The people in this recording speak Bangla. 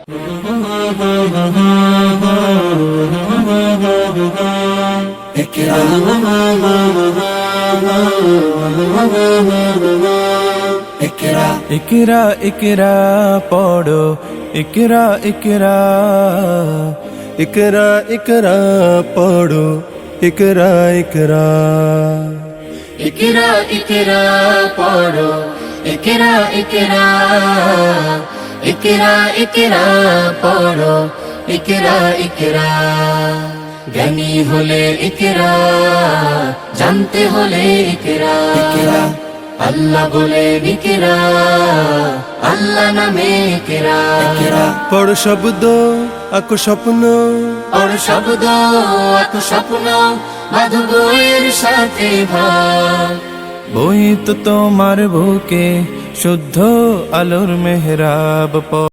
ইকরা ইকরা ইকরা ইকরা পড়ো ইকরা ইকরা ইকরা ইকরা পড়ো ইকরা ইকরা ইকরা ইকরা পড়ো ইকরা ইকরা ইকরা ইকরা পড়ো ইকরা ইকরা জ্ঞানী হলে ইকরা জানতে হলে ইকরা ইকরা আল্লাহ বলে ইকরা আল্লাহ নামে ইকরা ইকরা পড় শব্দ আঁকো স্বপ্ন পড় শব্দ আঁকো স্বপ্ন বাঁধো বইয়ের সাথে ভাগ বই তো তোমার বুকে শুদ্ধ আলোর মেহরাব।